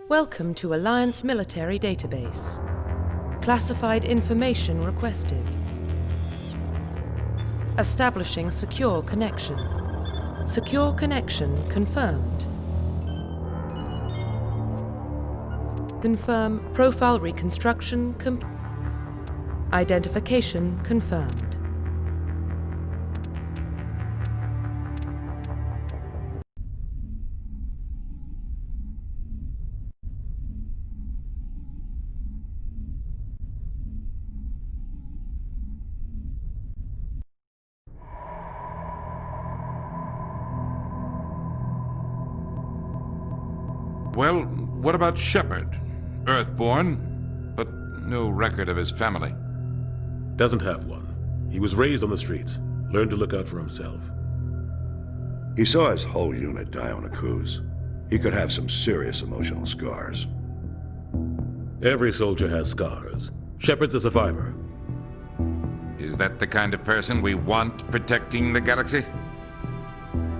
Welcome to Alliance Military Database. Classified information requested. Establishing secure connection. Secure connection confirmed. Confirm profile reconstruction identification confirmed. Well, what about Shepard? Earthborn, but no record of his family. Doesn't have one. He was raised on the streets, learned to look out for himself. He saw his whole unit die on a cruise. He could have some serious emotional scars. Every soldier has scars. Shepard's a survivor. Is that the kind of person we want protecting the galaxy?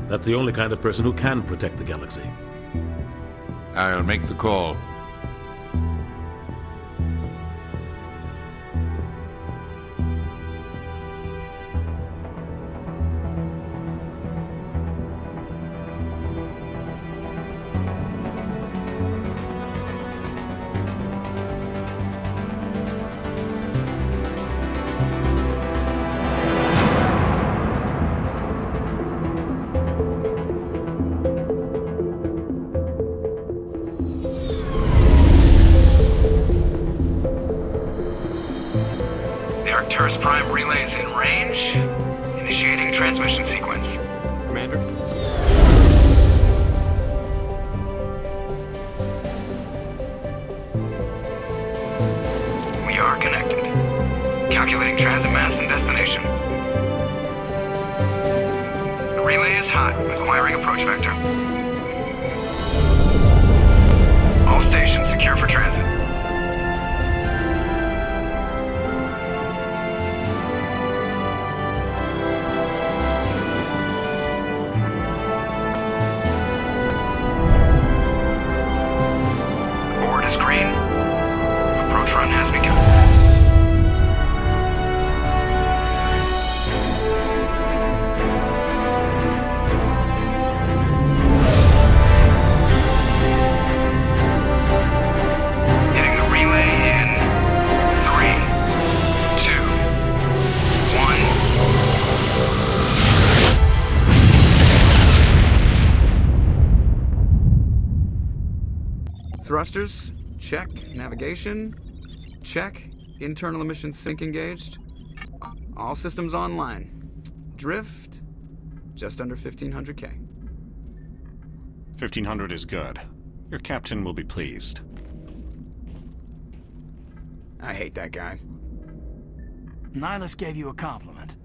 That's the only kind of person who can protect the galaxy. I'll make the call. Arcturus Prime relays in range. Initiating transmission sequence. Commander? We are connected. Calculating transit mass and destination. The relay is hot, acquiring approach vector. All stations secure for transit. Green. Approach run has begun. Hitting the relay in 3, 2, 1. Thrusters. Check. Navigation. Check. Internal emission sync engaged. All systems online. Drift. Just under 1500K. 1500 is good. Your captain will be pleased. I hate that guy. Nihilus gave you a compliment.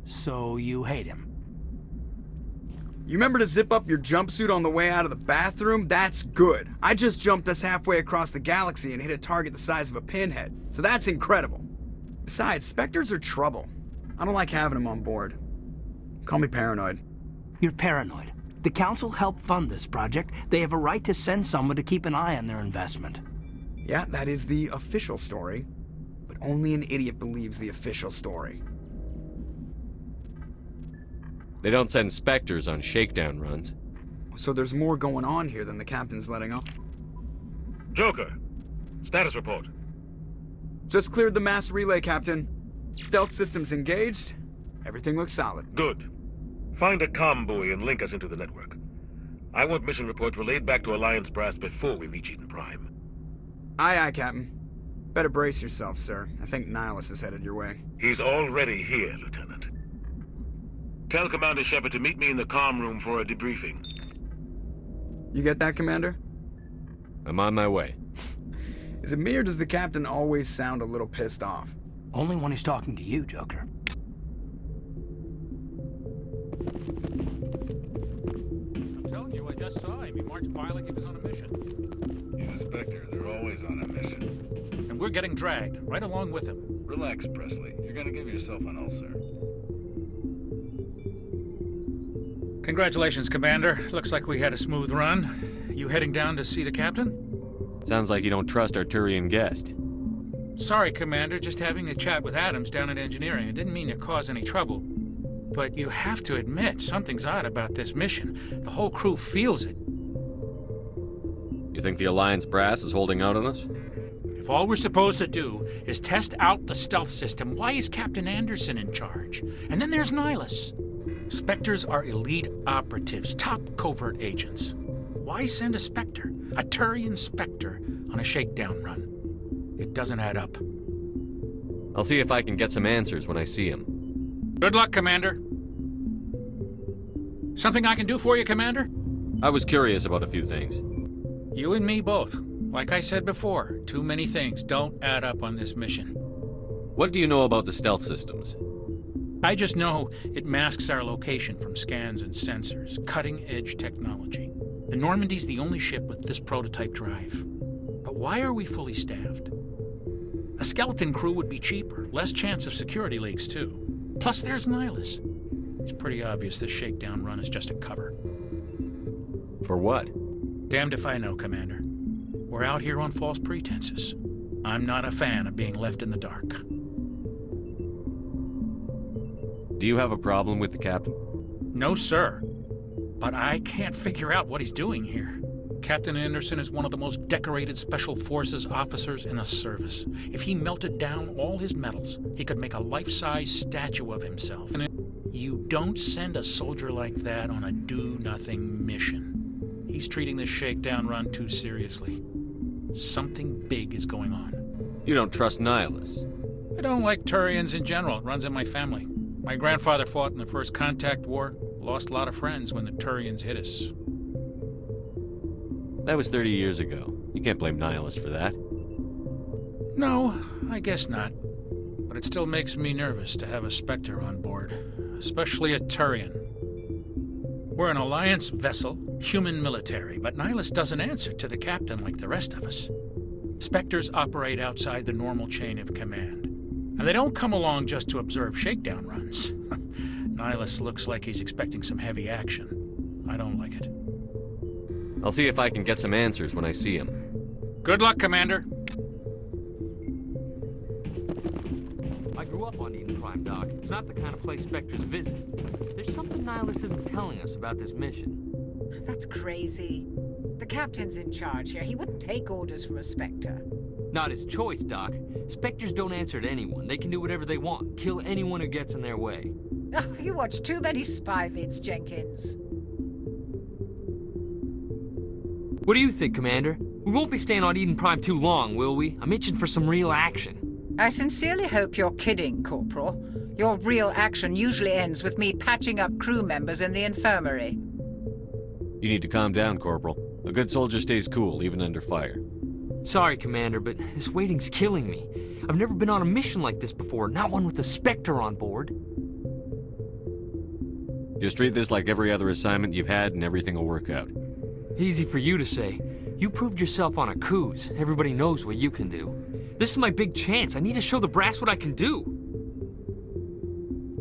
So you hate him. You remember to zip up your jumpsuit on the way out of the bathroom? That's good. I just jumped us halfway across the galaxy and hit a target the size of a pinhead. So that's incredible. Besides, Spectres are trouble. I don't like having them on board. Call me paranoid. You're paranoid. The Council helped fund this project. They have a right to send someone to keep an eye on their investment. Yeah, that is the official story. But only an idiot believes the official story. They don't send Spectres on shakedown runs. So there's more going on here than the captain's letting on. Joker, status report. Just cleared the mass relay, Captain. Stealth systems engaged. Everything looks solid. Good. Find a comm buoy and link us into the network. I want mission reports relayed back to Alliance brass before we reach Eden Prime. Aye, aye, Captain. Better brace yourself, sir. I think Nihilus is headed your way. He's already here, Lieutenant. Tell Commander Shepard to meet me in the comm room for a debriefing. You get that, Commander? I'm on my way. Is it me or does the Captain always sound a little pissed off? Only when he's talking to you, Joker. I'm telling you, I just saw him. He marched by like he was on a mission. He's a Spectre. They're always on a mission. And we're getting dragged, right along with him. Relax, Presley. You're gonna give yourself an ulcer. Congratulations, Commander. Looks like we had a smooth run. You heading down to see the captain? Sounds like you don't trust our Turian guest. Sorry, Commander, just having a chat with Adams down at engineering. I didn't mean to cause any trouble. But you have to admit, something's odd about this mission. The whole crew feels it. You think the Alliance brass is holding out on us? If all we're supposed to do is test out the stealth system, why is Captain Anderson in charge? And then there's Nihilus. Spectres are elite operatives, top covert agents. Why send a Spectre, a Turian Spectre, on a shakedown run? It doesn't add up. I'll see if I can get some answers when I see him. Good luck, Commander. Something I can do for you, Commander? I was curious about a few things. You and me both. Like I said before, too many things don't add up on this mission. What do you know about the stealth systems? I just know it masks our location from scans and sensors. Cutting-edge technology. The Normandy's the only ship with this prototype drive. But why are we fully staffed? A skeleton crew would be cheaper, less chance of security leaks too. Plus there's Nihilus. It's pretty obvious this shakedown run is just a cover. For what? Damned if I know, Commander. We're out here on false pretenses. I'm not a fan of being left in the dark. Do you have a problem with the captain? No, sir. But I can't figure out what he's doing here. Captain Anderson is one of the most decorated Special Forces officers in the service. If he melted down all his medals, he could make a life-size statue of himself. You don't send a soldier like that on a do-nothing mission. He's treating this shakedown run too seriously. Something big is going on. You don't trust Nihilus? I don't like Turians in general. It runs in my family. My grandfather fought in the First Contact War. Lost a lot of friends when the Turians hit us. That was 30 years ago. You can't blame Nihilus for that. No, I guess not. But it still makes me nervous to have a Spectre on board, especially a Turian. We're an Alliance vessel, human military, but Nihilus doesn't answer to the captain like the rest of us. Spectres operate outside the normal chain of command. And they don't come along just to observe shakedown runs. Nihilus looks like he's expecting some heavy action. I don't like it. I'll see if I can get some answers when I see him. Good luck, Commander. I grew up on Eden Prime, Doc. It's not the kind of place Spectres visit. There's something Nihilus isn't telling us about this mission. That's crazy. The captain's in charge here. He wouldn't take orders from a Spectre. Not his choice, Doc. Spectres don't answer to anyone. They can do whatever they want. Kill anyone who gets in their way. Oh, you watch too many spy vids, Jenkins. What do you think, Commander? We won't be staying on Eden Prime too long, will we? I'm itching for some real action. I sincerely hope you're kidding, Corporal. Your real action usually ends with me patching up crew members in the infirmary. You need to calm down, Corporal. A good soldier stays cool, even under fire. Sorry, Commander, but this waiting's killing me. I've never been on a mission like this before, not one with a Spectre on board. Just treat this like every other assignment you've had and everything will work out. Easy for you to say. You proved yourself on a cruise. Everybody knows what you can do. This is my big chance. I need to show the brass what I can do.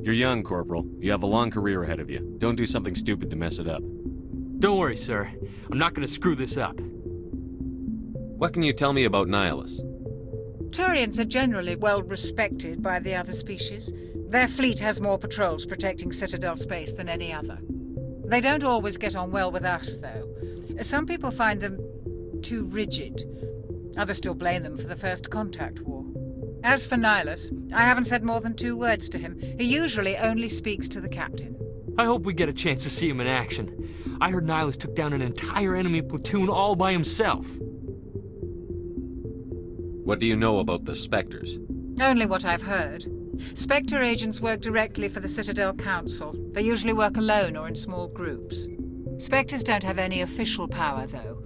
You're young, Corporal. You have a long career ahead of you. Don't do something stupid to mess it up. Don't worry, sir. I'm not gonna screw this up. What can you tell me about Nihilus? Turians are generally well respected by the other species. Their fleet has more patrols protecting Citadel space than any other. They don't always get on well with us, though. Some people find them too rigid. Others still blame them for the First Contact War. As for Nihilus, I haven't said more than 2 words to him. He usually only speaks to the captain. I hope we get a chance to see him in action. I heard Nihilus took down an entire enemy platoon all by himself. What do you know about the Spectres? Only what I've heard. Spectre agents work directly for the Citadel Council. They usually work alone or in small groups. Spectres don't have any official power, though.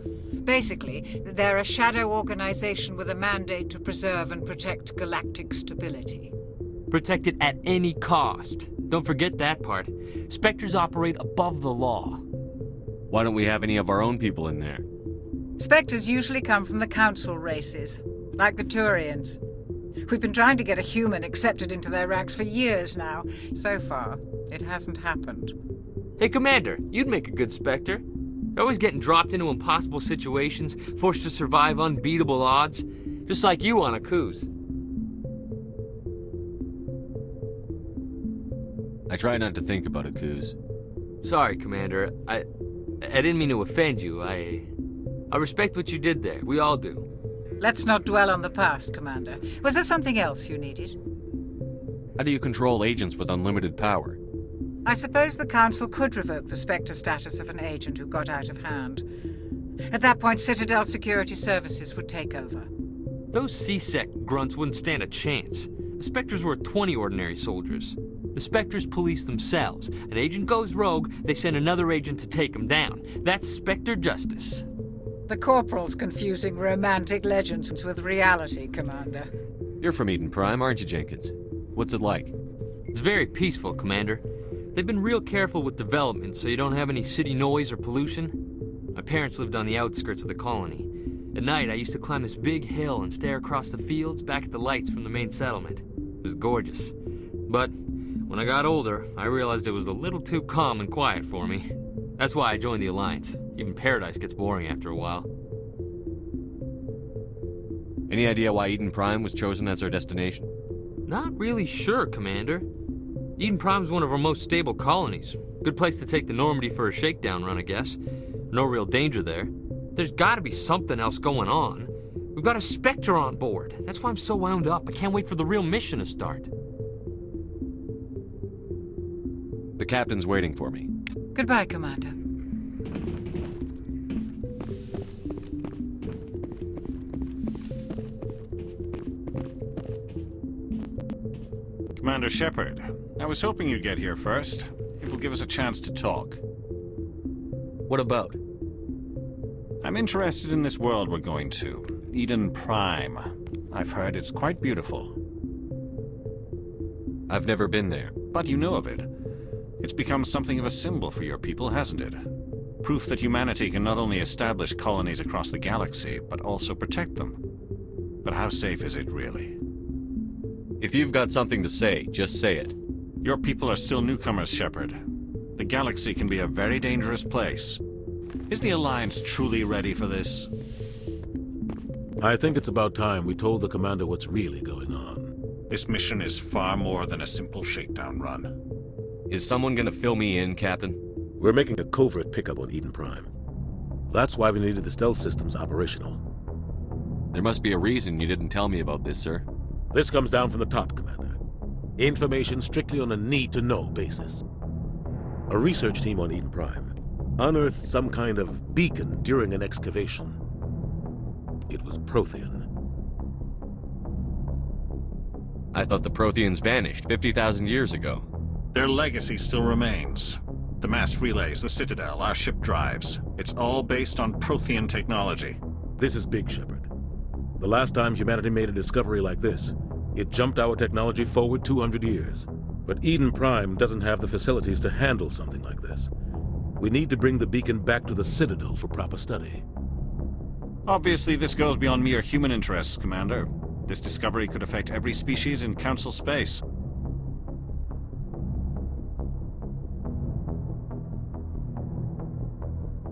Basically, they're a shadow organization with a mandate to preserve and protect galactic stability. Protect it at any cost. Don't forget that part. Spectres operate above the law. Why don't we have any of our own people in there? Spectres usually come from the Council races, like the Turians. We've been trying to get a human accepted into their ranks for years now. So far, it hasn't happened. Hey, Commander, you'd make a good Spectre. They're always getting dropped into impossible situations, forced to survive unbeatable odds, just like you on a cruise. I try not to think about Akuz. Sorry, Commander. I didn't mean to offend you. I respect what you did there. We all do. Let's not dwell on the past, Commander. Was there something else you needed? How do you control agents with unlimited power? I suppose the Council could revoke the Spectre status of an agent who got out of hand. At that point, Citadel Security Services would take over. Those C-Sec grunts wouldn't stand a chance. The Spectres were 20 ordinary soldiers. The Spectres police themselves. An agent goes rogue, they send another agent to take him down. That's Spectre justice. The Corporal's confusing romantic legends with reality, Commander. You're from Eden Prime, aren't you, Jenkins? What's it like? It's very peaceful, Commander. They've been real careful with development, so you don't have any city noise or pollution. My parents lived on the outskirts of the colony. At night, I used to climb this big hill and stare across the fields back at the lights from the main settlement. It was gorgeous. But when I got older, I realized it was a little too calm and quiet for me. That's why I joined the Alliance. Even paradise gets boring after a while. Any idea why Eden Prime was chosen as our destination? Not really sure, Commander. Eden Prime's one of our most stable colonies. Good place to take the Normandy for a shakedown run, I guess. No real danger there. There's gotta be something else going on. We've got a Spectre on board. That's why I'm so wound up. I can't wait for the real mission to start. The captain's waiting for me. Goodbye, Commander. Commander Shepard, I was hoping you'd get here first. It will give us a chance to talk. What about? I'm interested in this world we're going to, Eden Prime. I've heard it's quite beautiful. I've never been there. But you know of it. It's become something of a symbol for your people, hasn't it? Proof that humanity can not only establish colonies across the galaxy, but also protect them. But how safe is it, really? If you've got something to say, just say it. Your people are still newcomers, Shepard. The galaxy can be a very dangerous place. Is the Alliance truly ready for this? I think it's about time we told the Commander what's really going on. This mission is far more than a simple shakedown run. Is someone gonna fill me in, Captain? We're making a covert pickup on Eden Prime. That's why we needed the stealth systems operational. There must be a reason you didn't tell me about this, sir. This comes down from the top, Commander. Information strictly on a need-to-know basis. A research team on Eden Prime unearthed some kind of beacon during an excavation. It was Prothean. I thought the Protheans vanished 50,000 years ago. Their legacy still remains. The mass relays, the Citadel, our ship drives. It's all based on Prothean technology. This is big, Shepard. The last time humanity made a discovery like this, it jumped our technology forward 200 years. But Eden Prime doesn't have the facilities to handle something like this. We need to bring the beacon back to the Citadel for proper study. Obviously, this goes beyond mere human interests, Commander. This discovery could affect every species in Council space.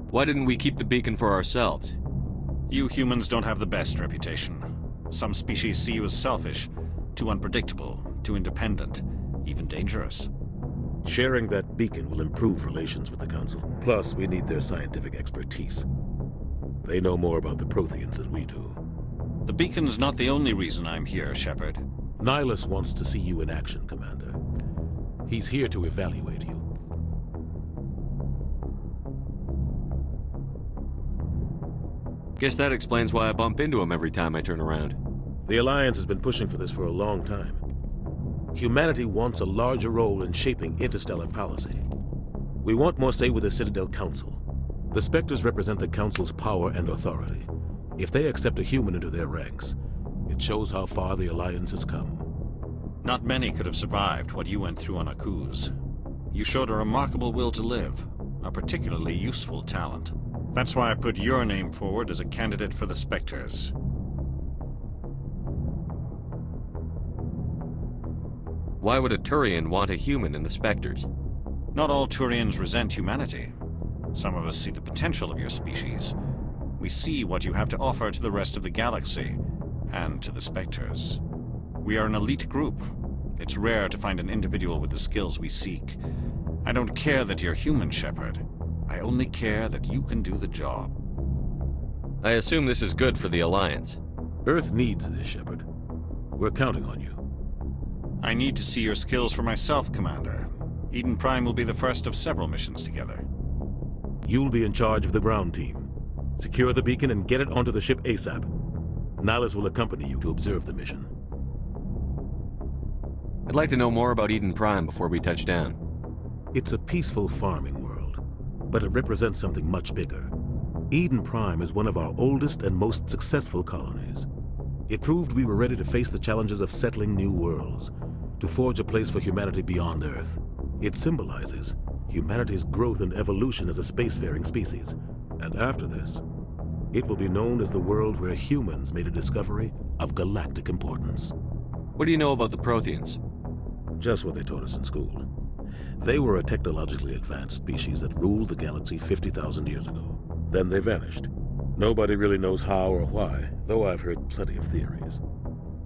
Why didn't we keep the beacon for ourselves? You humans don't have the best reputation. Some species see you as selfish, too unpredictable, too independent, even dangerous. Sharing that beacon will improve relations with the Council. Plus, we need their scientific expertise. They know more about the Protheans than we do. The beacon's not the only reason I'm here, Shepard. Nihilus wants to see you in action, Commander. He's here to evaluate you. Guess that explains why I bump into him every time I turn around. The Alliance has been pushing for this for a long time. Humanity wants a larger role in shaping interstellar policy. We want more say with the Citadel Council. The Spectres represent the Council's power and authority. If they accept a human into their ranks, it shows how far the Alliance has come. Not many could have survived what you went through on Akuz. You showed a remarkable will to live, a particularly useful talent. That's why I put your name forward as a candidate for the Spectres. Why would a Turian want a human in the Spectres? Not all Turians resent humanity. Some of us see the potential of your species. We see what you have to offer to the rest of the galaxy, and to the Spectres. We are an elite group. It's rare to find an individual with the skills we seek. I don't care that you're human, Shepard. I only care that you can do the job. I assume this is good for the Alliance. Earth needs this, Shepard. We're counting on you. I need to see your skills for myself, Commander. Eden Prime will be the first of several missions together. You'll be in charge of the ground team. Secure the beacon and get it onto the ship ASAP. Nihilus will accompany you to observe the mission. I'd like to know more about Eden Prime before we touch down. It's a peaceful farming world, but it represents something much bigger. Eden Prime is one of our oldest and most successful colonies. It proved we were ready to face the challenges of settling new worlds, to forge a place for humanity beyond Earth. It symbolizes humanity's growth and evolution as a spacefaring species. And after this, it will be known as the world where humans made a discovery of galactic importance. What do you know about the Protheans? Just what they taught us in school. They were a technologically advanced species that ruled the galaxy 50,000 years ago. Then they vanished. Nobody really knows how or why, though I've heard plenty of theories.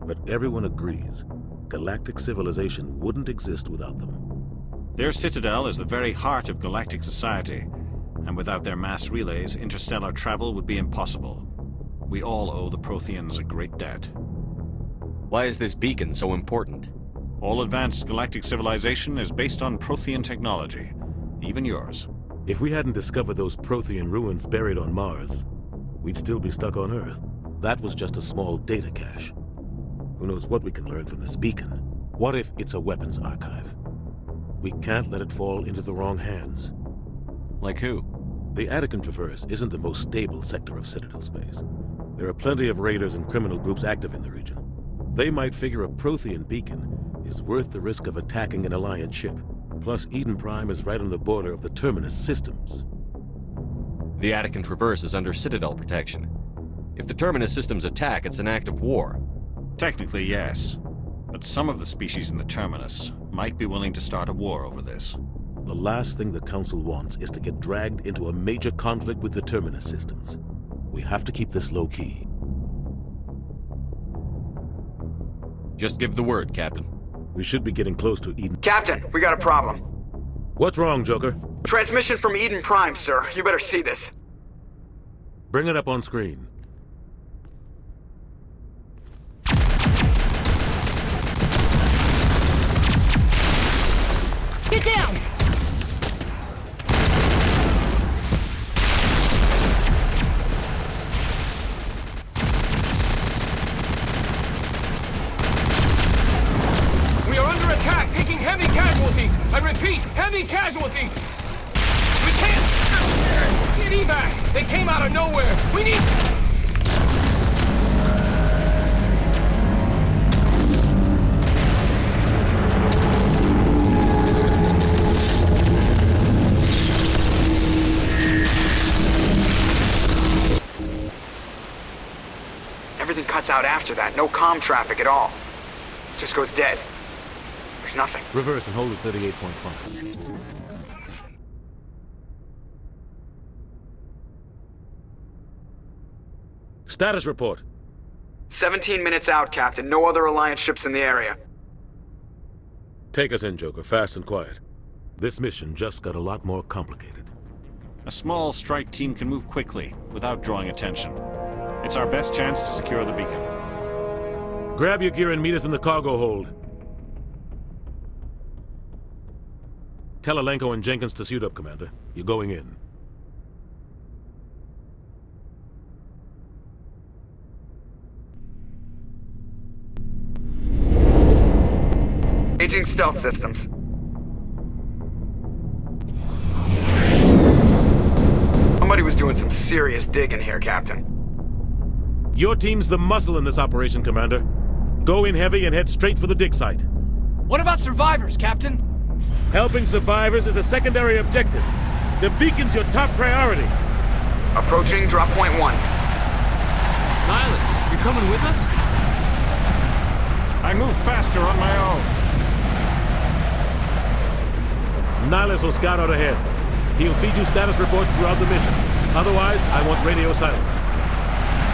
But everyone agrees, galactic civilization wouldn't exist without them. Their citadel is the very heart of galactic society, and without their mass relays, interstellar travel would be impossible. We all owe the Protheans a great debt. Why is this beacon so important? All advanced galactic civilization is based on Prothean technology, even yours. If we hadn't discovered those Prothean ruins buried on Mars, we'd still be stuck on Earth. That was just a small data cache. Who knows what we can learn from this beacon? What if it's a weapons archive? We can't let it fall into the wrong hands. Like who? The Attican Traverse isn't the most stable sector of Citadel space. There are plenty of raiders and criminal groups active in the region. They might figure a Prothean beacon is worth the risk of attacking an Alliance ship. Plus, Eden Prime is right on the border of the Terminus systems. The Attican Traverse is under Citadel protection. If the Terminus systems attack, it's an act of war. Technically, yes. But some of the species in the Terminus might be willing to start a war over this. The last thing the Council wants is to get dragged into a major conflict with the Terminus systems. We have to keep this low-key. Just give the word, Captain. We should be getting close to Eden. Captain, we got a problem. What's wrong, Joker? Transmission from Eden Prime, sir. You better see this. Bring it up on screen. Get down! We are under attack, taking heavy casualties. I repeat, heavy casualties. We can't get evac. They came out of nowhere. We need... Everything cuts out after that. No comm traffic at all. Just goes dead. There's nothing. Reverse and hold at 38.5. Status report. 17 minutes out, Captain. No other Alliance ships in the area. Take us in, Joker, fast and quiet. This mission just got a lot more complicated. A small strike team can move quickly, without drawing attention. It's our best chance to secure the beacon. Grab your gear and meet us in the cargo hold. Tell Alenko and Jenkins to suit up, Commander. You're going in. Aging stealth systems. Somebody was doing some serious digging here, Captain. Your team's the muscle in this operation, Commander. Go in heavy and head straight for the dig site. What about survivors, Captain? Helping survivors is a secondary objective. The beacon's your top priority. Approaching drop point 1. Nihilus, you're coming with us? I move faster on my own. Nihilus will scout out ahead. He'll feed you status reports throughout the mission. Otherwise, I want radio silence.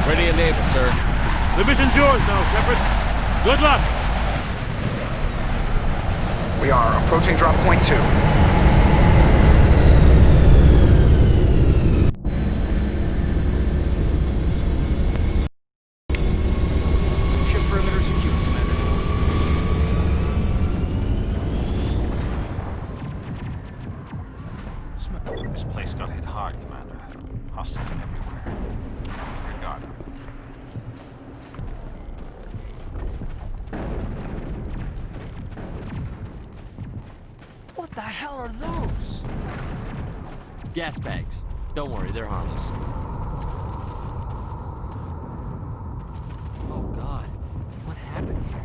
Ready and able, sir. The mission's yours now, Shepard. Good luck! We are approaching drop point 2. Ship perimeter secure, Commander. This place got hit hard, Commander. Hostiles everywhere. Keep your guard up. What the hell are those? Gas bags. Don't worry, they're harmless. Oh God, what happened here?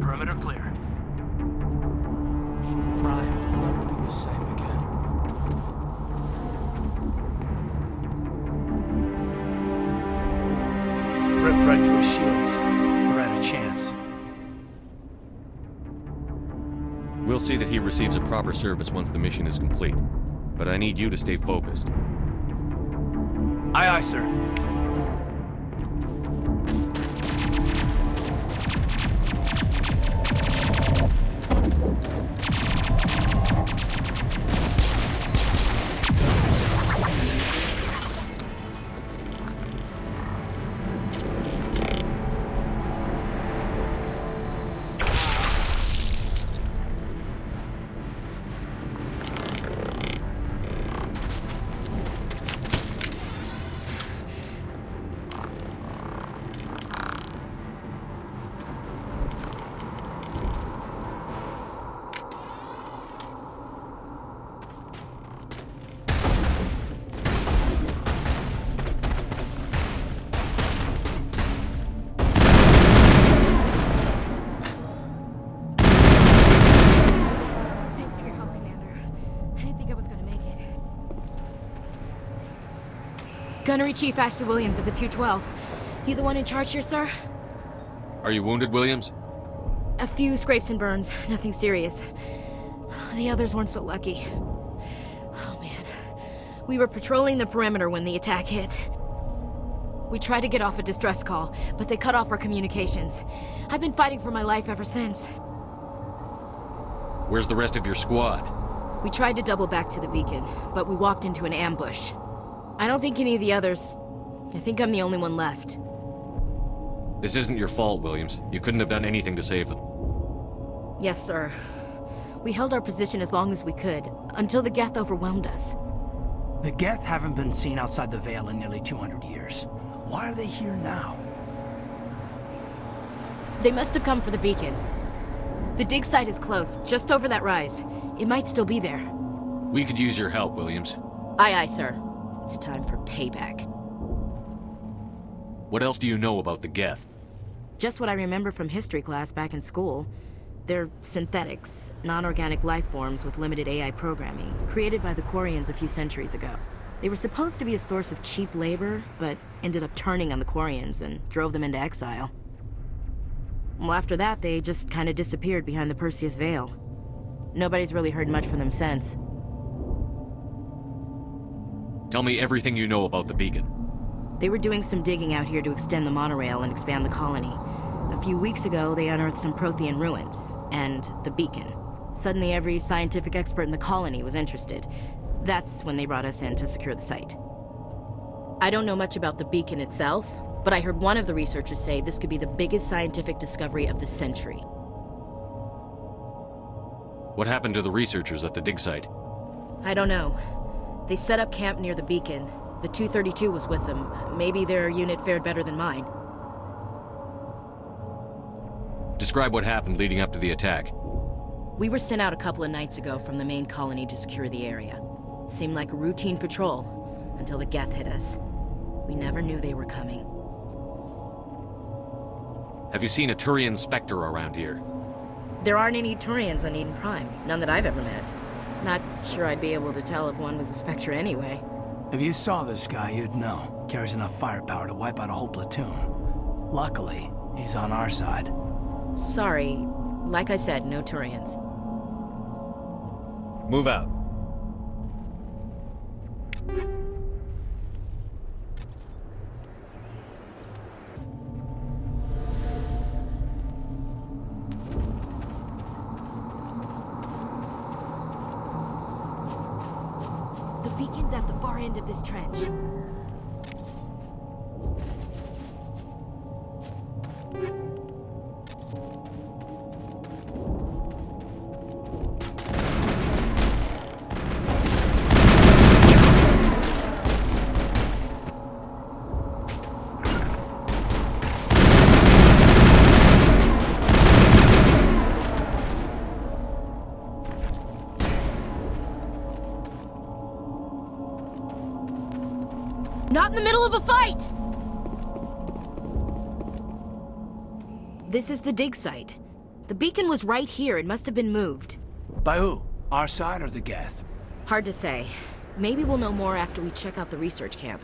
Perimeter clear. Prime will never be the same again. Rip right through his shields. We're at a chance. We'll see that he receives a proper service once the mission is complete. But I need you to stay focused. Aye, aye, sir. Gunnery Chief Ashley Williams of the 212. You the one in charge here, sir? Are you wounded, Williams? A few scrapes and burns, nothing serious. The others weren't so lucky. Oh man. We were patrolling the perimeter when the attack hit. We tried to get off a distress call, but they cut off our communications. I've been fighting for my life ever since. Where's the rest of your squad? We tried to double back to the beacon, but we walked into an ambush. I don't think any of the others... I think I'm the only one left. This isn't your fault, Williams. You couldn't have done anything to save them. Yes, sir. We held our position as long as we could, until the Geth overwhelmed us. The Geth haven't been seen outside the Veil in nearly 200 years. Why are they here now? They must have come for the beacon. The dig site is close, just over that rise. It might still be there. We could use your help, Williams. Aye, aye, sir. It's time for payback. What else do you know about the Geth? Just what I remember from history class back in school. They're synthetics, non-organic life forms with limited AI programming, created by the Quarians a few centuries ago. They were supposed to be a source of cheap labor, but ended up turning on the Quarians and drove them into exile. Well, after that, they just kind of disappeared behind the Perseus Veil. Nobody's really heard much from them since. Tell me everything you know about the beacon. They were doing some digging out here to extend the monorail and expand the colony. A few weeks ago, they unearthed some Prothean ruins, and the beacon. Suddenly, every scientific expert in the colony was interested. That's when they brought us in to secure the site. I don't know much about the beacon itself, but I heard one of the researchers say this could be the biggest scientific discovery of the century. What happened to the researchers at the dig site? I don't know. They set up camp near the beacon. The 232 was with them. Maybe their unit fared better than mine. Describe what happened leading up to the attack. We were sent out a couple of nights ago from the main colony to secure the area. Seemed like a routine patrol, until the Geth hit us. We never knew they were coming. Have you seen a Turian Spectre around here? There aren't any Turians on Eden Prime. None that I've ever met. Not sure I'd be able to tell if one was a Spectre anyway. If you saw this guy, you'd know. Carries enough firepower to wipe out a whole platoon. Luckily, he's on our side. Sorry. Like I said, no Turians. Move out. The beacon's at the far end of this trench. Not in the middle of a fight! This is the dig site. The beacon was right here. It must have been moved. By who? Our side or the Geth? Hard to say. Maybe we'll know more after we check out the research camp.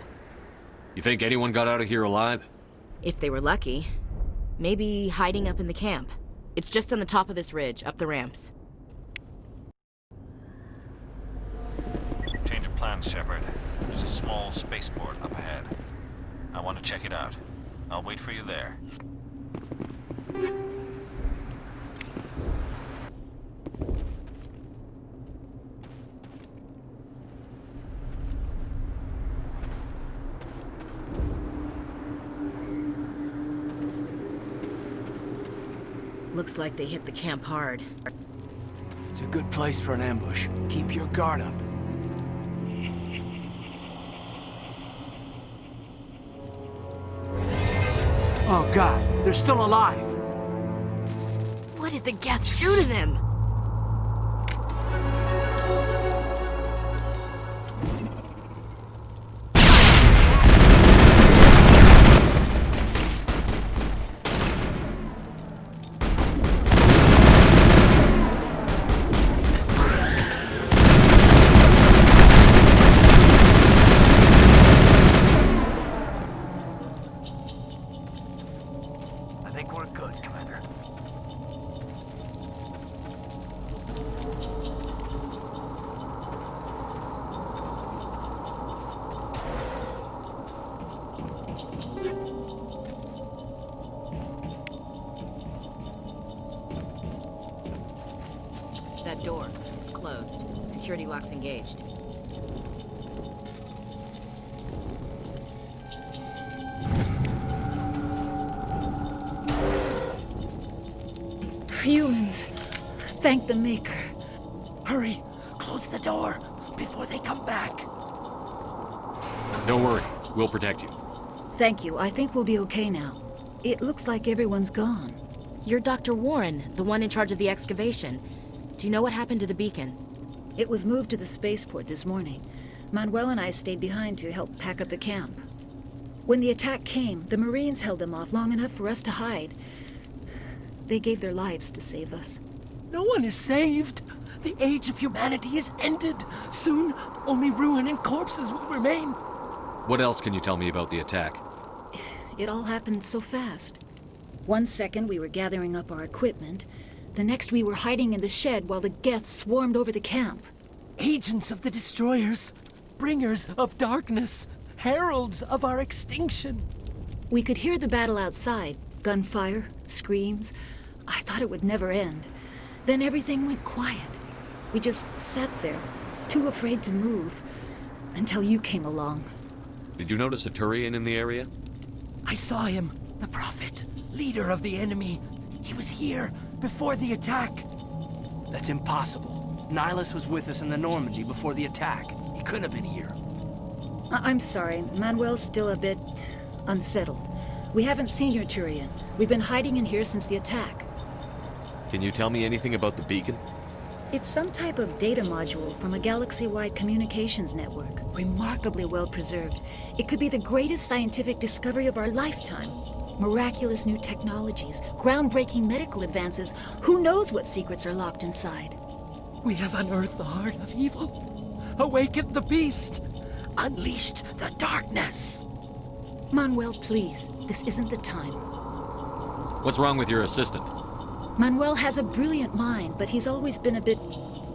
You think anyone got out of here alive? If they were lucky. Maybe hiding up in the camp. It's just on the top of this ridge, up the ramps. Change of plans, Shepard. There's a small spaceport up ahead. I want to check it out. I'll wait for you there. Looks like they hit the camp hard. It's a good place for an ambush. Keep your guard up. Oh God, they're still alive! What did the Geth do to them? I think we're good, Commander. That door, it's closed. Security lock's engaged. Humans. Thank the Maker. Hurry! Close the door before they come back. Don't worry. We'll protect you. Thank you. I think we'll be okay now. It looks like everyone's gone. You're Dr. Warren, the one in charge of the excavation. Do you know what happened to the beacon? It was moved to the spaceport this morning. Manuel and I stayed behind to help pack up the camp. When the attack came, the Marines held them off long enough for us to hide. They gave their lives to save us. No one is saved. The age of humanity is ended. Soon, only ruin and corpses will remain. What else can you tell me about the attack? It all happened so fast. 1 second we were gathering up our equipment. The next we were hiding in the shed while the Geth swarmed over the camp. Agents of the Destroyers. Bringers of darkness. Heralds of our extinction. We could hear the battle outside. Gunfire, screams. I thought it would never end. Then everything went quiet. We just sat there, too afraid to move, until you came along. Did you notice a Turian in the area? I saw him, the Prophet, leader of the enemy. He was here before the attack. That's impossible. Nihilus was with us in the Normandy before the attack. He couldn't have been here. I'm sorry. Manuel's still a bit unsettled. We haven't seen your Turian. We've been hiding in here since the attack. Can you tell me anything about the beacon? It's some type of data module from a galaxy-wide communications network. Remarkably well preserved. It could be the greatest scientific discovery of our lifetime. Miraculous new technologies, groundbreaking medical advances. Who knows what secrets are locked inside? We have unearthed the heart of evil, awakened the beast, unleashed the darkness. Manuel, please. This isn't the time. What's wrong with your assistant? Manuel has a brilliant mind, but he's always been a bit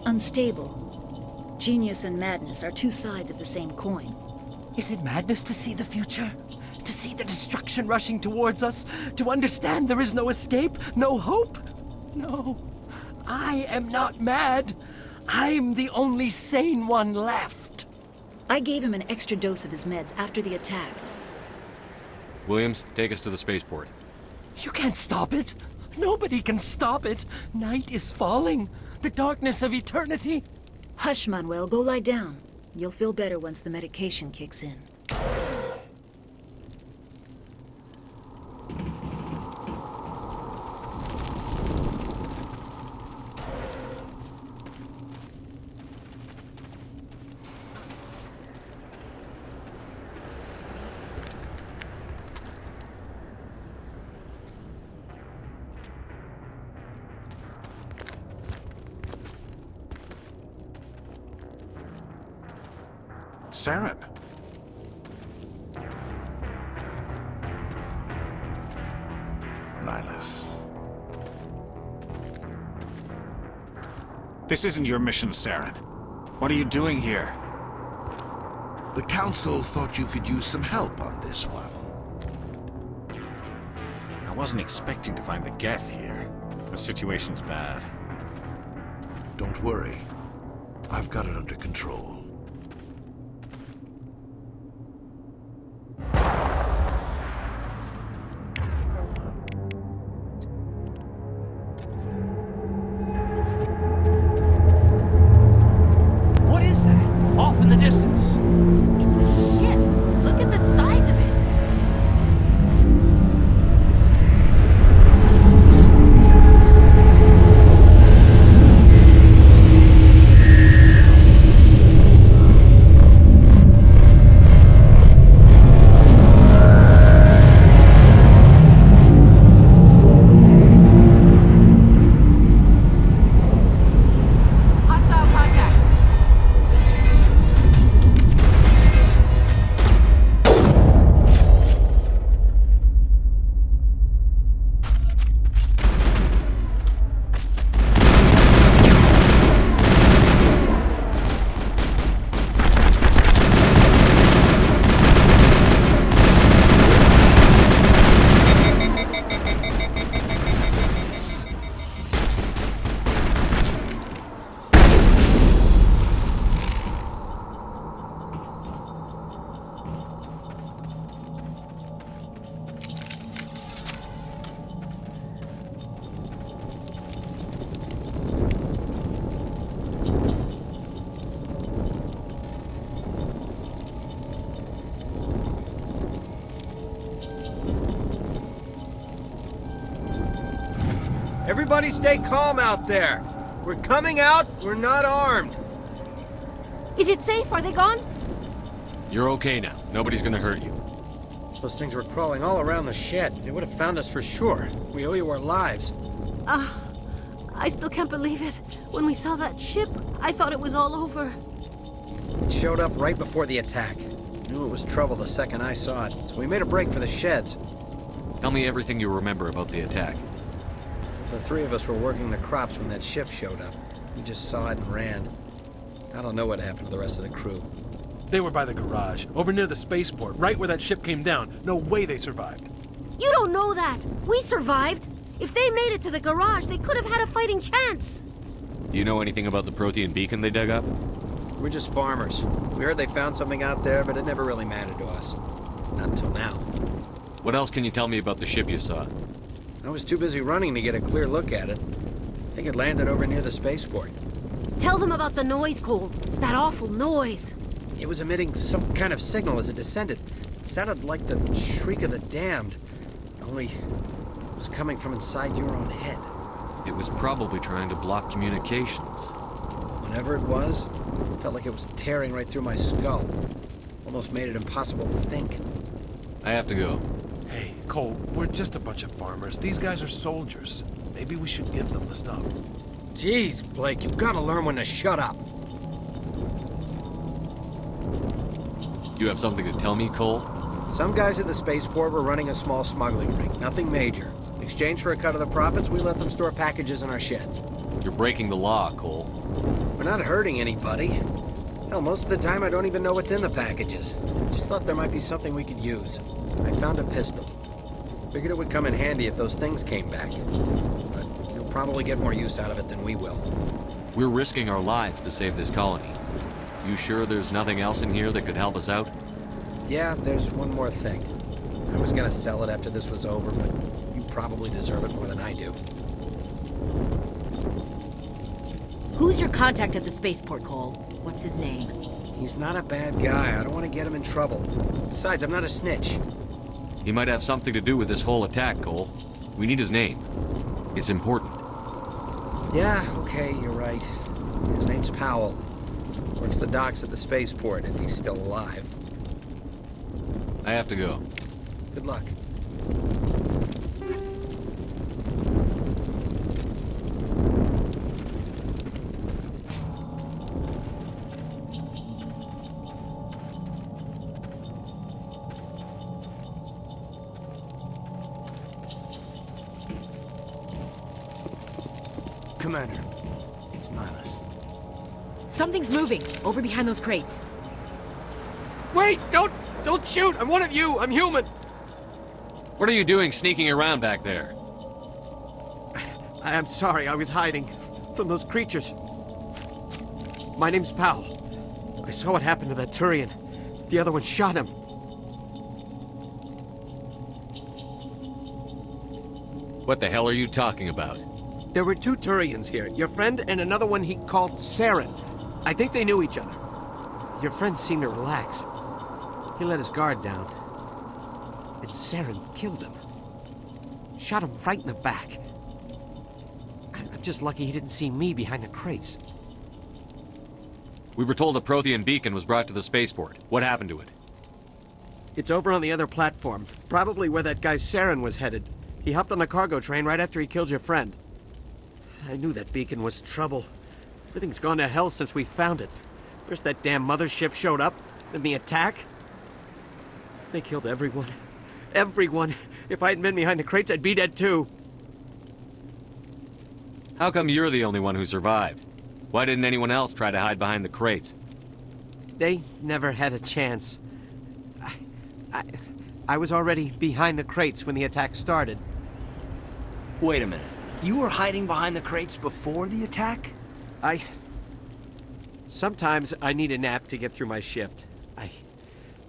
unstable. Genius and madness are two sides of the same coin. Is it madness to see the future? To see the destruction rushing towards us? To understand there is no escape? No hope? No. I am not mad. I'm the only sane one left. I gave him an extra dose of his meds after the attack. Williams, take us to the spaceport. You can't stop it. Nobody can stop it. Night is falling. The darkness of eternity. Hush, Manuel. Go lie down. You'll feel better once the medication kicks in. Saren. Nihilus. This isn't your mission, Saren. What are you doing here? The Council thought you could use some help on this one. I wasn't expecting to find the Geth here. The situation's bad. Don't worry. I've got it under control. What is that? Off in the distance. It's a ship. Look at the size of it. Everybody stay calm out there. We're coming out, we're not armed. Is it safe? Are they gone? You're okay now. Nobody's gonna hurt you. Those things were crawling all around the shed. They would have found us for sure. We owe you our lives. I still can't believe it. When we saw that ship, I thought it was all over. It showed up right before the attack. Knew it was trouble the second I saw it, so we made a break for the sheds. Tell me everything you remember about the attack. The three of us were working the crops when that ship showed up. We just saw it and ran. I don't know what happened to the rest of the crew. They were by the garage, over near the spaceport, right where that ship came down. No way they survived. You don't know that. We survived. If they made it to the garage, they could have had a fighting chance. Do you know anything about the Prothean beacon they dug up? We're just farmers. We heard they found something out there, but it never really mattered to us. Not until now. What else can you tell me about the ship you saw? I was too busy running to get a clear look at it. I think it landed over near the spaceport. Tell them about the noise, Cole. That awful noise. It was emitting some kind of signal as it descended. It sounded like the shriek of the damned. Only it was coming from inside your own head. It was probably trying to block communications. Whatever it was, it felt like it was tearing right through my skull. Almost made it impossible to think. I have to go. Hey, Cole, we're just a bunch of farmers. These guys are soldiers. Maybe we should give them the stuff. Jeez, Blake, you've got to learn when to shut up. You have something to tell me, Cole? Some guys at the spaceport were running a small smuggling ring. Nothing major. In exchange for a cut of the profits, we let them store packages in our sheds. You're breaking the law, Cole. We're not hurting anybody. Hell, most of the time I don't even know what's in the packages. Just thought there might be something we could use. I found a pistol. Figured it would come in handy if those things came back. But you'll probably get more use out of it than we will. We're risking our lives to save this colony. You sure there's nothing else in here that could help us out? Yeah, there's one more thing. I was gonna sell it after this was over, but you probably deserve it more than I do. Who's your contact at the spaceport, Cole? What's his name? He's not a bad guy. I don't want to get him in trouble. Besides, I'm not a snitch. He might have something to do with this whole attack, Cole. We need his name. It's important. Yeah, okay, you're right. His name's Powell. Works the docks at the spaceport, if he's still alive. I have to go. Good luck. Commander, it's Nihilus. Something's moving, over behind those crates. Wait! Don't shoot! I'm one of you! I'm human! What are you doing sneaking around back there? I'm sorry, I was hiding from those creatures. My name's Powell. I saw what happened to that Turian. The other one shot him. What the hell are you talking about? There were two Turians here. Your friend and another one he called Saren. I think they knew each other. Your friend seemed to relax. He let his guard down. And Saren killed him. Shot him right in the back. I'm just lucky he didn't see me behind the crates. We were told a Prothean beacon was brought to the spaceport. What happened to it? It's over on the other platform. Probably where that guy Saren was headed. He hopped on the cargo train right after he killed your friend. I knew that beacon was trouble. Everything's gone to hell since we found it. First that damn mothership showed up, then the attack. They killed everyone. Everyone. If I hadn't been behind the crates, I'd be dead too. How come you're the only one who survived? Why didn't anyone else try to hide behind the crates? They never had a chance. I was already behind the crates when the attack started. Wait a minute. You were hiding behind the crates before the attack? Sometimes I need a nap to get through my shift.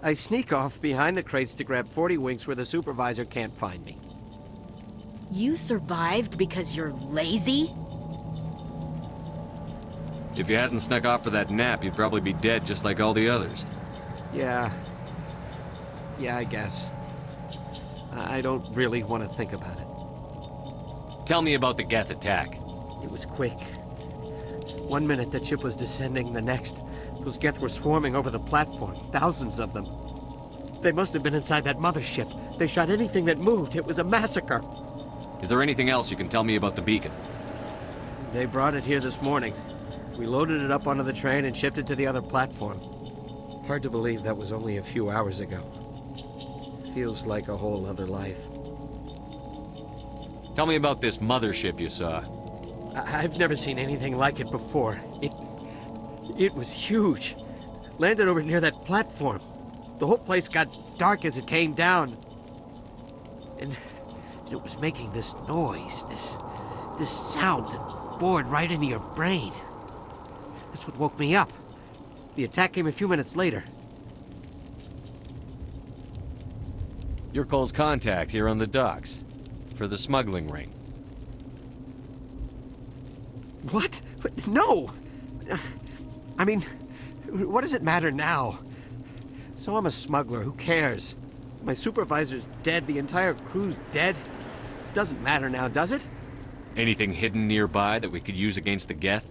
I sneak off behind the crates to grab 40 winks where the supervisor can't find me. You survived because you're lazy? If you hadn't snuck off for that nap, you'd probably be dead just like all the others. Yeah, I guess. I don't really want to think about it. Tell me about the Geth attack. It was quick. 1 minute the ship was descending, the next, those Geth were swarming over the platform, thousands of them. They must have been inside that mothership. They shot anything that moved. It was a massacre. Is there anything else you can tell me about the beacon? They brought it here this morning. We loaded it up onto the train and shipped it to the other platform. Hard to believe that was only a few hours ago. Feels like a whole other life. Tell me about this mothership you saw. I've never seen anything like it before. It was huge. Landed over near that platform. The whole place got dark as it came down. And it was making this noise, this sound that bored right into your brain. That's what woke me up. The attack came a few minutes later. You're Cole's contact here on the docks. For the smuggling ring. What? No! I mean, what does it matter now? So I'm a smuggler, who cares? My supervisor's dead, the entire crew's dead. Doesn't matter now, does it? Anything hidden nearby that we could use against the Geth?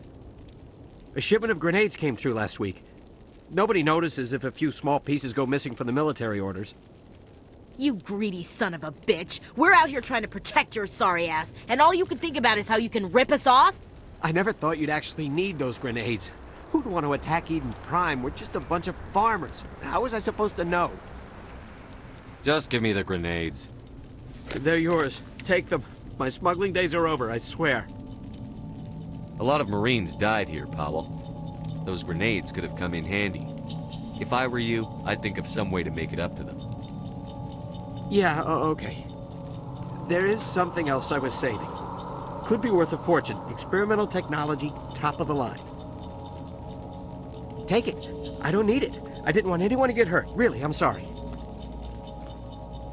A shipment of grenades came through last week. Nobody notices if a few small pieces go missing from the military orders. You greedy son of a bitch. We're out here trying to protect your sorry ass, and all you can think about is how you can rip us off? I never thought you'd actually need those grenades. Who'd want to attack Eden Prime? We're just a bunch of farmers. How was I supposed to know? Just give me the grenades. They're yours. Take them. My smuggling days are over, I swear. A lot of Marines died here, Powell. Those grenades could have come in handy. If I were you, I'd think of some way to make it up to them. Yeah, okay. There is something else I was saving. Could be worth a fortune. Experimental technology, top of the line. Take it. I don't need it. I didn't want anyone to get hurt. Really, I'm sorry.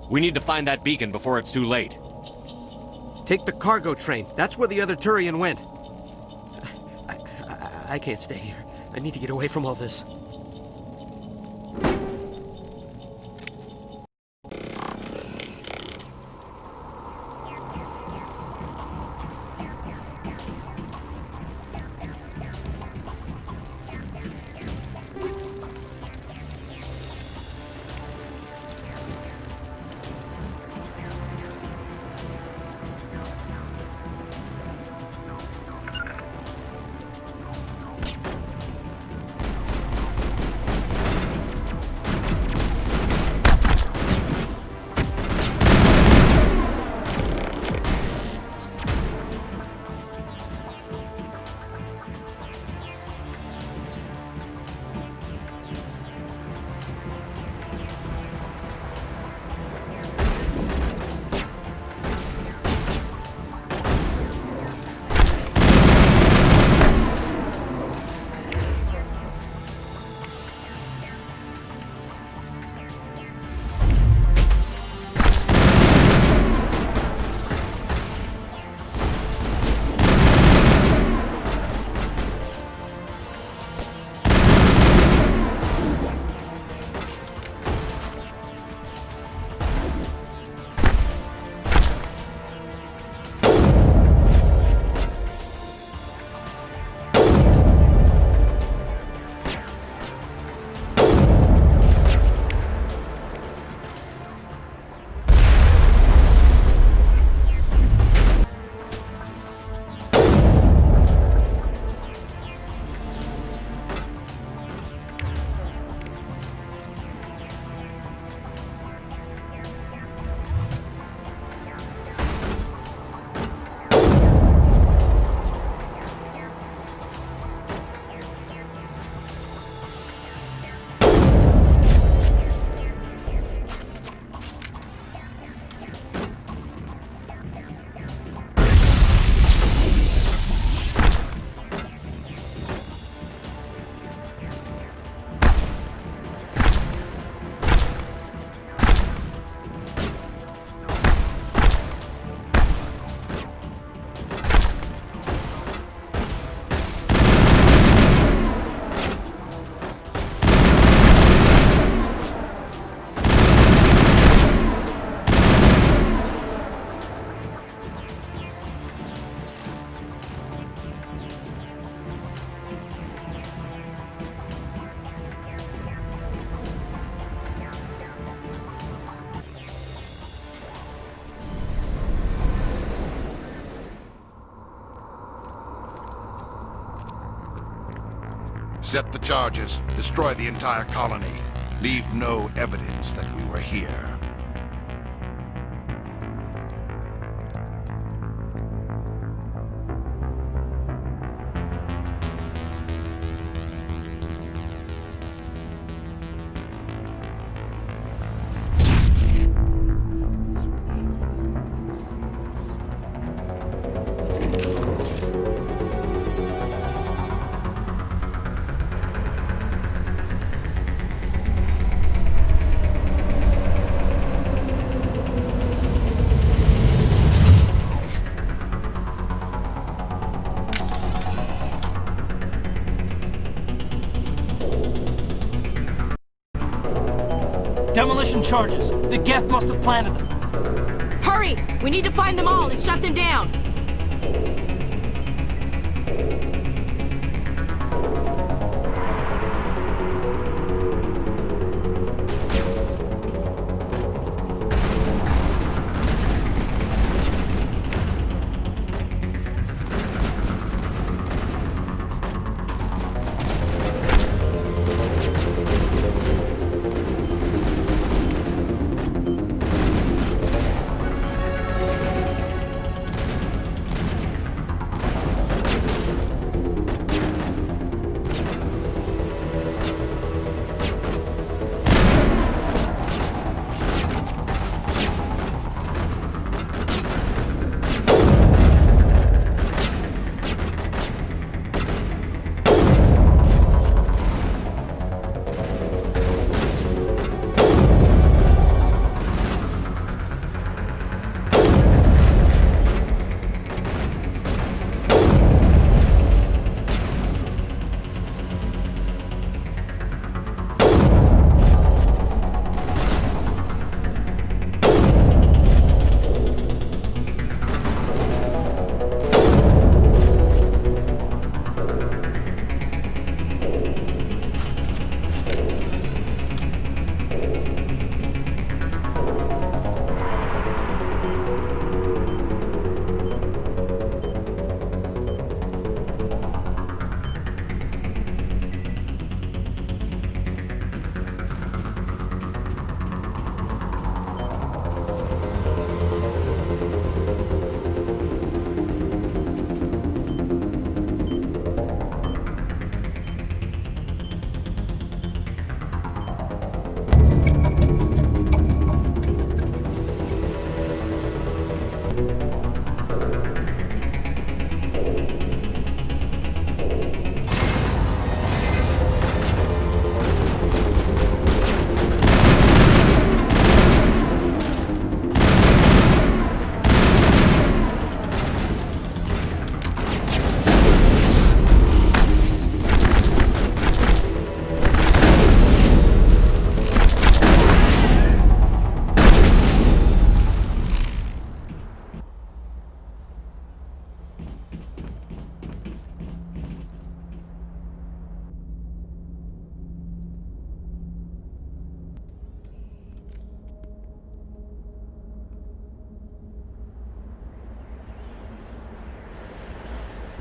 We need to find that beacon before it's too late. Take the cargo train. That's where the other Turian went. I can't stay here. I need to get away from all this. Set the charges. Destroy the entire colony. Leave no evidence that we were here. Demolition charges. The Geth must have planted them. Hurry! We need to find them all and shut them down!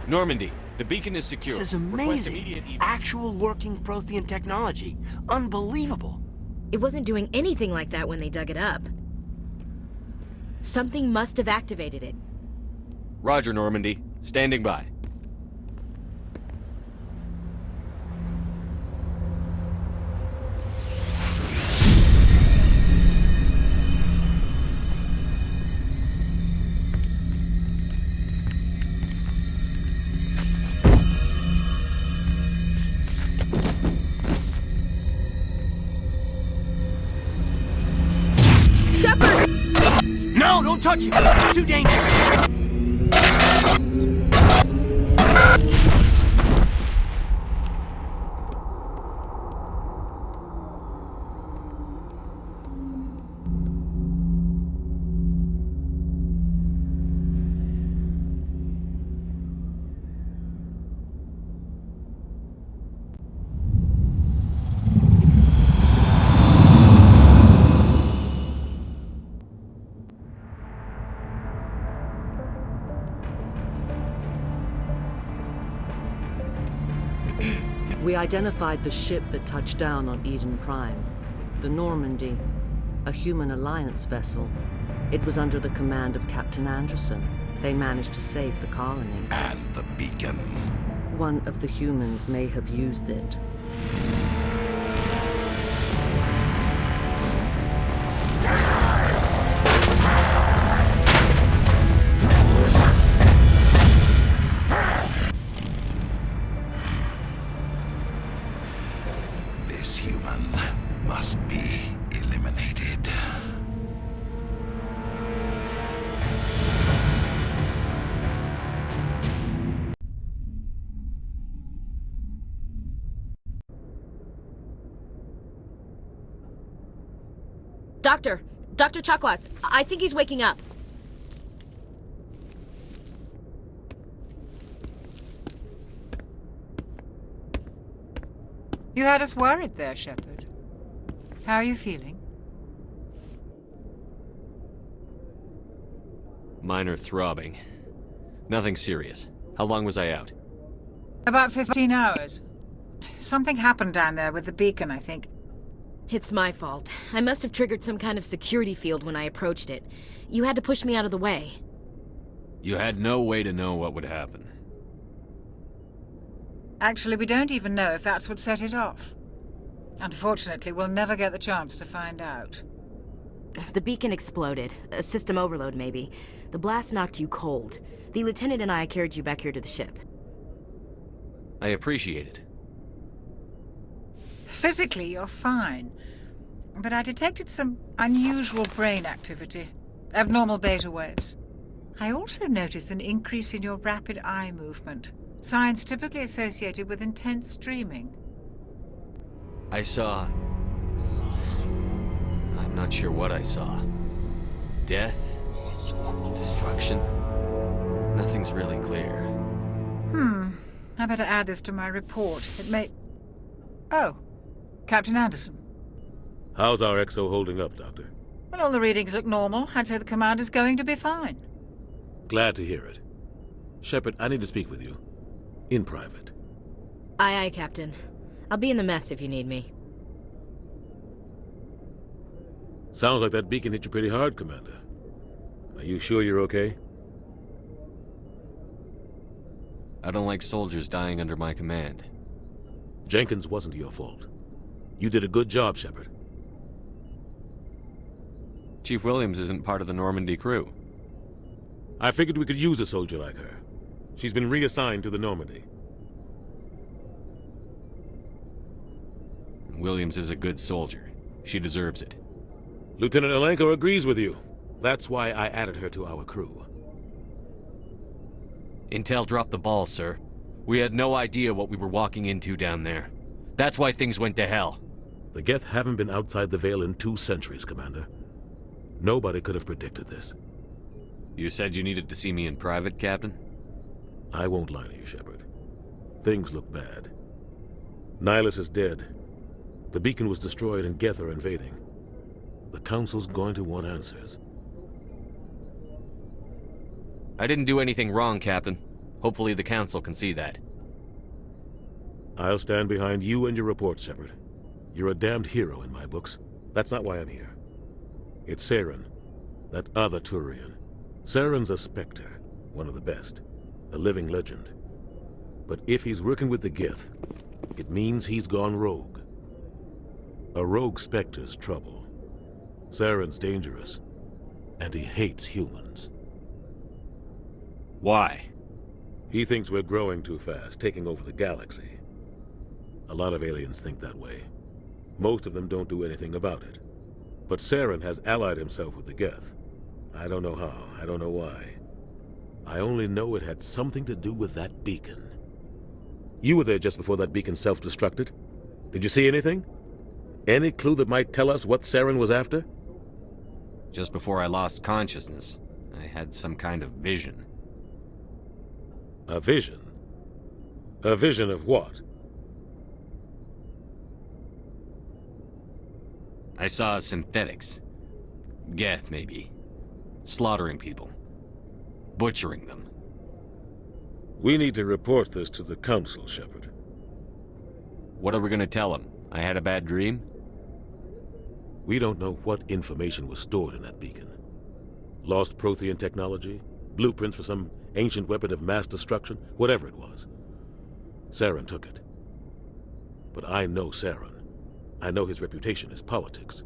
Normandy, the beacon is secure. This is Request amazing. immediate Actual working Prothean technology. Unbelievable. It wasn't doing anything like that when they dug it up. Something must have activated it. Roger, Normandy. Standing by. No, don't touch it! It's too dangerous! We identified the ship that touched down on Eden Prime. The Normandy, a human alliance vessel. It was under the command of Captain Anderson. They managed to save the colony. And the beacon. One of the humans may have used it. This human must be eliminated. Doctor Chakwas, I think he's waking up. You had us worried there, Shepard. How are you feeling? Minor throbbing. Nothing serious. How long was I out? About 15 hours. Something happened down there with the beacon, I think. It's my fault. I must have triggered some kind of security field when I approached it. You had to push me out of the way. You had no way to know what would happen. Actually, we don't even know if that's what set it off. Unfortunately, we'll never get the chance to find out. The beacon exploded. A system overload, maybe. The blast knocked you cold. The lieutenant and I carried you back here to the ship. I appreciate it. Physically, you're fine. But I detected some unusual brain activity. Abnormal beta waves. I also noticed an increase in your rapid eye movement. Signs typically associated with intense dreaming. I saw... I'm not sure what I saw. Death? Destruction? Nothing's really clear. I better add this to my report. It may... Oh, Captain Anderson. How's our XO holding up, Doctor? Well, all the readings look normal. I'd say the commander's going to be fine. Glad to hear it. Shepard, I need to speak with you. In private. Aye, aye, Captain. I'll be in the mess if you need me. Sounds like that beacon hit you pretty hard, Commander. Are you sure you're okay? I don't like soldiers dying under my command. Jenkins wasn't your fault. You did a good job, Shepard. Chief Williams isn't part of the Normandy crew. I figured we could use a soldier like her. She's been reassigned to the Normandy. Williams is a good soldier. She deserves it. Lieutenant Alenko agrees with you. That's why I added her to our crew. Intel dropped the ball, sir. We had no idea what we were walking into down there. That's why things went to hell. The Geth haven't been outside the Veil in 2 centuries, Commander. Nobody could have predicted this. You said you needed to see me in private, Captain? I won't lie to you, Shepard. Things look bad. Nihilus is dead. The beacon was destroyed and Geth are invading. The Council's going to want answers. I didn't do anything wrong, Captain. Hopefully the Council can see that. I'll stand behind you and your report, Shepard. You're a damned hero in my books. That's not why I'm here. It's Saren, that other Turian. Saren's a Spectre, one of the best. A living legend. But if he's working with the Geth, it means he's gone rogue. A rogue Spectre's trouble. Saren's dangerous, and he hates humans. Why? He thinks we're growing too fast, taking over the galaxy. A lot of aliens think that way. Most of them don't do anything about it. But Saren has allied himself with the Geth. I don't know how, I don't know why. I only know it had something to do with that beacon. You were there just before that beacon self-destructed. Did you see anything? Any clue that might tell us what Saren was after? Just before I lost consciousness, I had some kind of vision. A vision? A vision of what? I saw synthetics. Geth, maybe. Slaughtering people. Butchering them. We need to report this to the Council, Shepard. What are we gonna tell them? I had a bad dream? We don't know what information was stored in that beacon. Lost Prothean technology? Blueprints for some ancient weapon of mass destruction? Whatever it was. Saren took it. But I know Saren. I know his reputation is politics.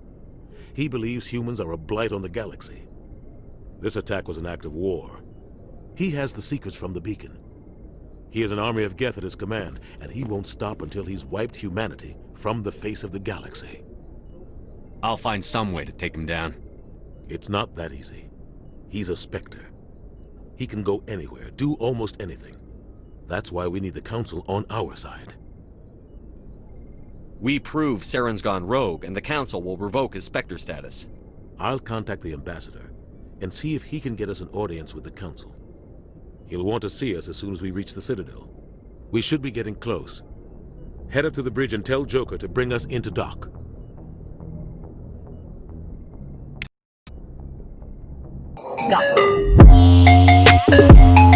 He believes humans are a blight on the galaxy. This attack was an act of war. He has the secrets from the beacon. He has an army of Geth at his command, and he won't stop until he's wiped humanity from the face of the galaxy. I'll find some way to take him down. It's not that easy. He's a Spectre. He can go anywhere, do almost anything. That's why we need the Council on our side. We prove Saren's gone rogue, and the Council will revoke his Spectre status. I'll contact the ambassador and see if he can get us an audience with the council. He'll want to see us as soon as we reach the Citadel. We should be getting close. Head up to the bridge and tell Joker to bring us into dock. Got it.